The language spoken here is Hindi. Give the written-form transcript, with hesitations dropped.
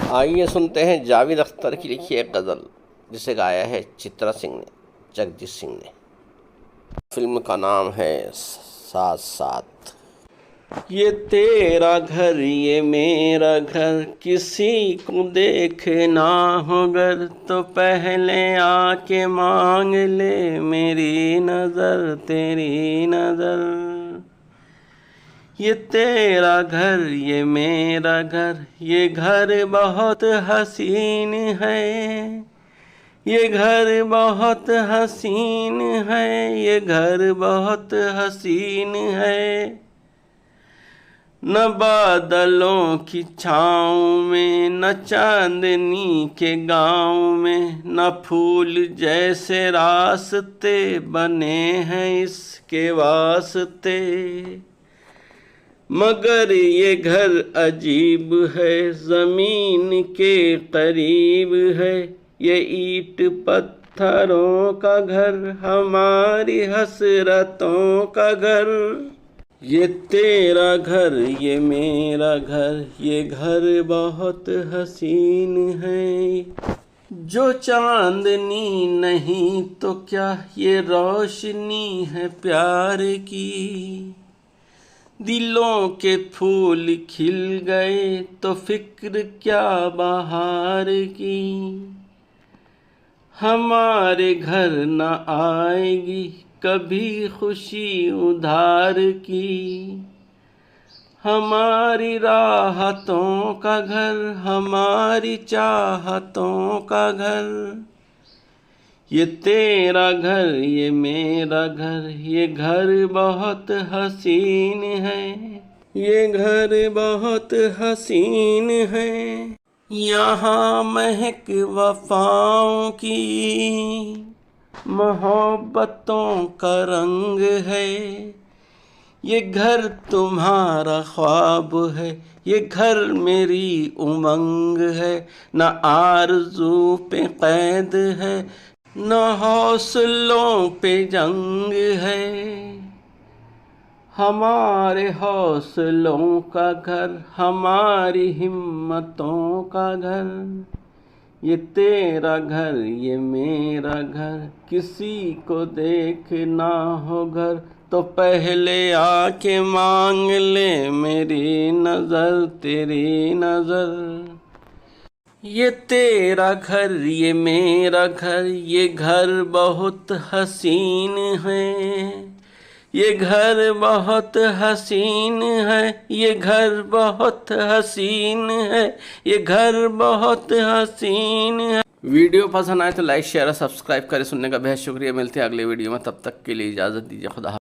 आइए सुनते हैं जावेद अख्तर की लिखी एक गज़ल जिसे गाया है चित्रा सिंह ने, जगजीत सिंह ने। फिल्म का नाम है साथ साथ। ये तेरा घर ये मेरा घर, किसी को देखना हो घर तो पहले आके मांग ले मेरी नज़र तेरी नज़र। ये तेरा घर ये मेरा घर, ये घर बहुत हसीन है, ये घर बहुत हसीन है, ये घर बहुत हसीन है। न बादलों की छाँव में, न चांदनी के गाँव में, न फूल जैसे रास्ते बने हैं इसके वास्ते। मगर ये घर अजीब है, ज़मीन के करीब है, ये ईंट पत्थरों का घर, हमारी हसरतों का घर। ये तेरा घर ये मेरा घर, ये घर बहुत हसीन है। जो चांदनी नहीं तो क्या, ये रोशनी है प्यार की। दिलों के फूल खिल गए तो फिक्र क्या बहार की। हमारे घर न आएगी कभी खुशी उधार की। हमारी राहतों का घर, हमारी चाहतों का घर। ये तेरा घर ये मेरा घर, ये घर बहुत हसीन है, ये घर बहुत हसीन है। यहाँ महक वफाओं की, मोहब्बतों का रंग है। ये घर तुम्हारा ख्वाब है, ये घर मेरी उमंग है। न आरज़ू पे कैद है, न हौसलों पे जंग है। हमारे हौसलों का घर, हमारी हिम्मतों का घर। ये तेरा घर ये मेरा घर, किसी को देखना हो घर तो पहले आके मांग ले मेरी नज़र तेरी नज़र। ये तेरा घर ये मेरा घर, ये घर बहुत हसीन है, ये घर बहुत हसीन है, ये घर बहुत हसीन है, ये घर बहुत हसीन है। वीडियो पसंद आए तो लाइक शेयर और सब्सक्राइब करें। सुनने का बेहद शुक्रिया। मिलते हैं अगले वीडियो में, तब तक के लिए इजाज़त दीजिए। खुदा।